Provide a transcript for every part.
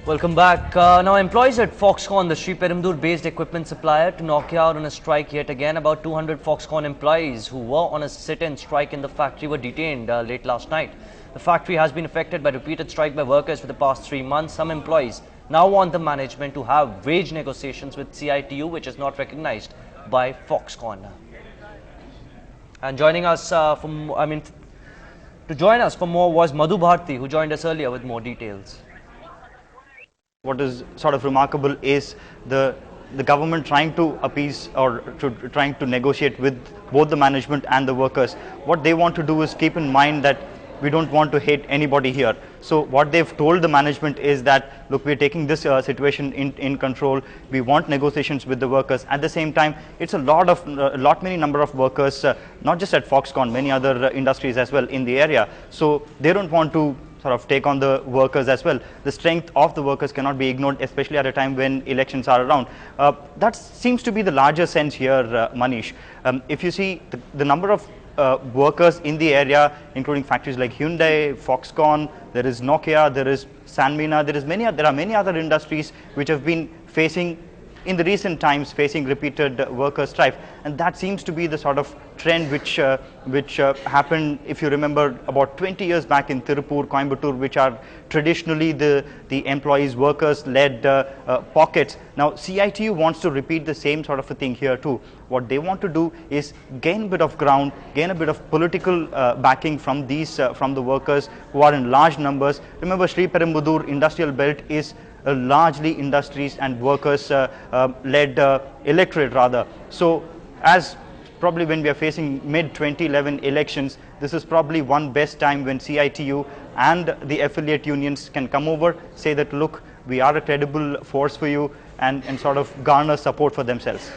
Welcome back. Now, employees at Foxconn, the Sri Perumbudur-based equipment supplier, to knock out on a strike yet again. About 200 Foxconn employees who were on a sit-in strike in the factory were detained late last night. The factory has been affected by repeated strike by workers for the past 3 months. Some employees now want the management to have wage negotiations with CITU, which is not recognized by Foxconn. And joining us to join us for more was Madhu Bharti, who joined us earlier with more details. What is sort of remarkable is the government trying to appease or trying to negotiate with both the management and the workers. What they want to do is keep in mind that we don't want to hate anybody here. So what they've told the management is that, look, we're taking this situation in control. We want negotiations with the workers. At the same time, it's many number of workers, not just at Foxconn, many other industries as well in the area. So they don't want to sort of take on the workers as well. The strength of the workers cannot be ignored, especially at a time when elections are around. That seems to be the larger sense here, Manish. If you see the number of workers in the area, including factories like Hyundai, Foxconn, there is Nokia, there is Sanmina, there are many other industries which have been facing in the recent times repeated worker strife, and that seems to be the sort of trend which happened, if you remember, about 20 years back in Tirupur, Coimbatore, which are traditionally the employees, workers led pockets. Now CITU wants to repeat the same sort of a thing here too. What they want to do is gain a bit of ground, gain a bit of political backing from the workers who are in large numbers. Remember, Sri Perumbudur industrial belt is largely industries and workers led electorate rather. So as probably when we are facing mid-2011 elections, this is probably one best time when CITU and the affiliate unions can come over, say that, look, we are a credible force for you, and sort of garner support for themselves.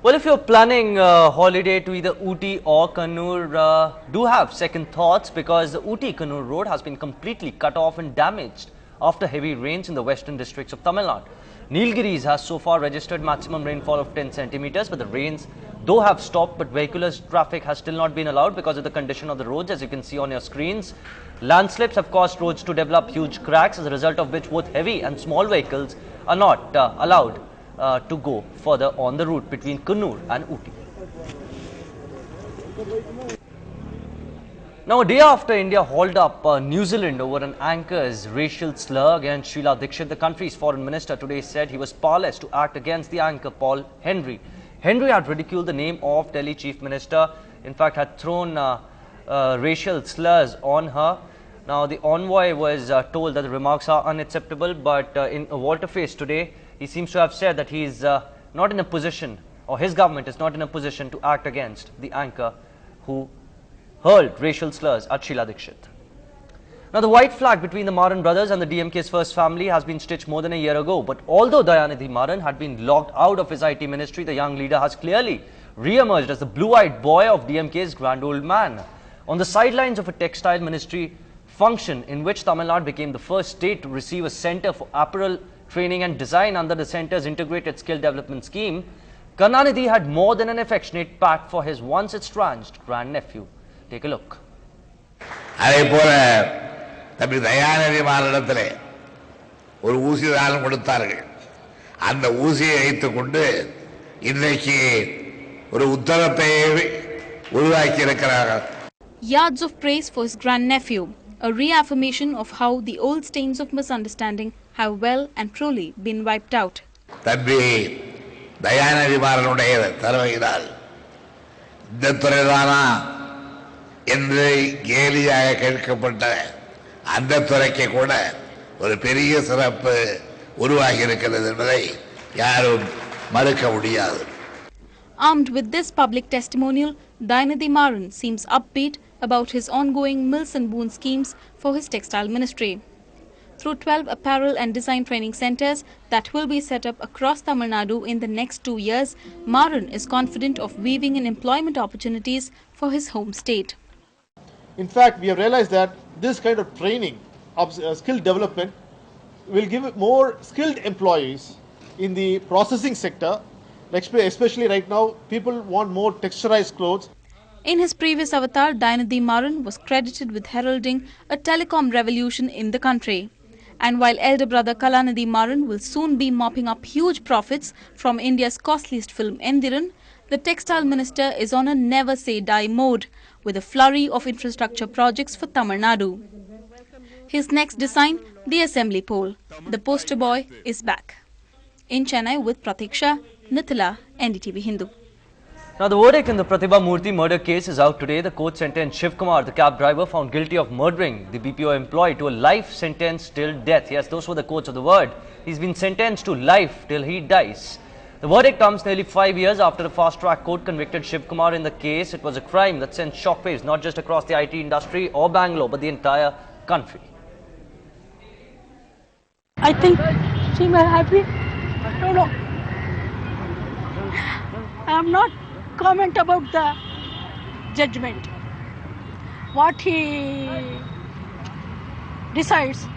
Well, if you're planning a holiday to either Ooty or Kannur, do have second thoughts, because the Ooty-Kannur road has been completely cut off and damaged after heavy rains in the western districts of Tamil Nadu. Nilgiris has so far registered maximum rainfall of 10 centimeters, but the rains though have stopped, but vehicular traffic has still not been allowed because of the condition of the roads, as you can see on your screens. Landslips have caused roads to develop huge cracks, as a result of which both heavy and small vehicles are not allowed to go further on the route between Kannur and Ooty. Now, a day after India hauled up New Zealand over an anchor's racial slur against Sheila Dixit, the country's foreign minister today said he was powerless to act against the anchor, Paul Henry. Henry had ridiculed the name of Delhi Chief Minister, in fact had thrown racial slurs on her. Now, the envoy was told that the remarks are unacceptable, but in a volte-face today, he seems to have said that he is not in a position, or his government is not in a position to act against the anchor who hurled racial slurs at Sheila Dixit. Now, the white flag between the Maran brothers and the DMK's first family has been stitched more than a year ago. But although Dayanidhi Maran had been locked out of his IT ministry, the young leader has clearly re-emerged as the blue-eyed boy of DMK's grand old man. On the sidelines of a textile ministry function in which Tamil Nadu became the first state to receive a center for apparel training and design under the center's integrated skill development scheme, Karunanidhi had more than an affectionate pat for his once estranged grandnephew. Take a look. அதேபோல தம்பி தயாநிதி மாறனிடத்திலே ஒரு ஊசி தானம் கொடுத்தார்கள். அந்த ஊசியை வைத்துக் கொண்டு இன்றைக்கு ஒரு உத்தரத்தை உருவாக்கி இருக்கிறார்கள். Yards of praise for his grandnephew, a reaffirmation of how the old stains of misunderstanding have well and truly been wiped out. தம்பி தயாநிதி மாறனுடைய தலைமையினால் இந்த துறைதானா என்று கேலியாக கேட்கப்பட்ட அந்த துறைக்கு கூட ஒரு பெரிய சிறப்பு உருவாகி இருக்கிறது என்பதை யாரும் மறுக்க முடியாது. Armed with this public testimonial, Dayanidhi Maran seems upbeat about his ongoing Mills and Boon schemes for his textile ministry. Through 12 apparel and design training centers that will be set up across Tamil Nadu in the next 2 years, Maran is confident of weaving in employment opportunities for his home state. In fact, we have realized that this kind of training, of skill development, will give more skilled employees in the processing sector. Especially right now, people want more texturized clothes. In his previous avatar, Dayanidhi Maran was credited with heralding a telecom revolution in the country. And while elder brother Kalanidhi Maran will soon be mopping up huge profits from India's costliest film Endiran, the textile minister is on a never-say-die mode with a flurry of infrastructure projects for Tamil Nadu. His next design, the assembly pole. The poster boy is back. In Chennai with Pratiksha, Nithila, NDTV Hindu. Now, the verdict in the Pratibha Murthy murder case is out today. The court sentenced Shiv Kumar, the cab driver, found guilty of murdering the BPO employee to a life sentence till death. Yes, those were the quotes of the word. He's been sentenced to life till he dies. The verdict comes nearly 5 years after the fast-track court convicted Shiv Kumar in the case. It was a crime that sent shockwaves not just across the IT industry or Bangalore, but the entire country. I think she may have been, I don't know. I am not comment about the judgment. What he decides.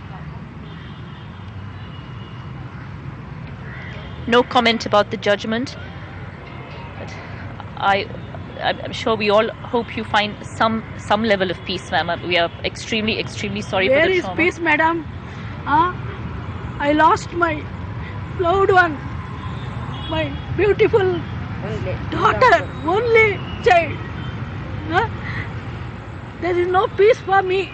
No comment about the judgment. But I'm sure we all hope you find some level of peace, ma'am. We are extremely sorry for the trauma. Where is peace, madam? I lost my loved one, my beautiful daughter, only child. There is no peace for me.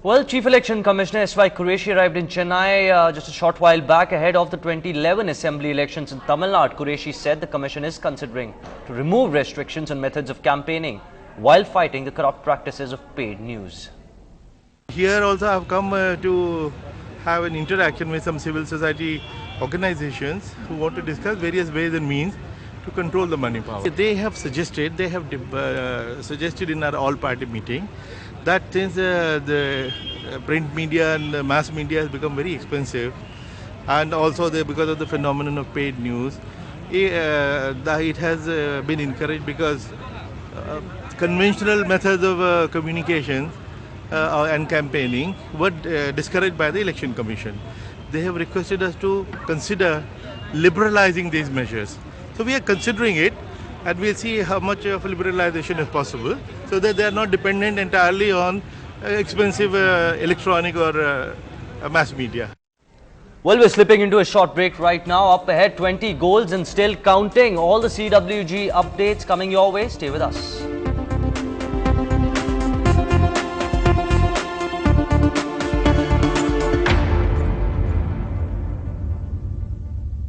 Well, Chief Election Commissioner S.Y. Qureshi arrived in Chennai just a short while back ahead of the 2011 Assembly elections in Tamil Nadu. Qureshi said the Commission is considering to remove restrictions on methods of campaigning while fighting the corrupt practices of paid news. Here also I have come to have an interaction with some civil society organizations who want to discuss various ways and means to control the money power. They have suggested in our all-party meeting that since the print media and the mass media has become very expensive, and also because of the phenomenon of paid news, it has been encouraged because conventional methods of communication and campaigning were discouraged by the Election Commission. They have requested us to consider liberalizing these measures. So we are considering it, and we'll see how much of liberalization is possible so that they are not dependent entirely on expensive electronic or mass media. Well, we're slipping into a short break right now. Up ahead, 20 goals and still counting. All the CWG updates coming your way. Stay with us.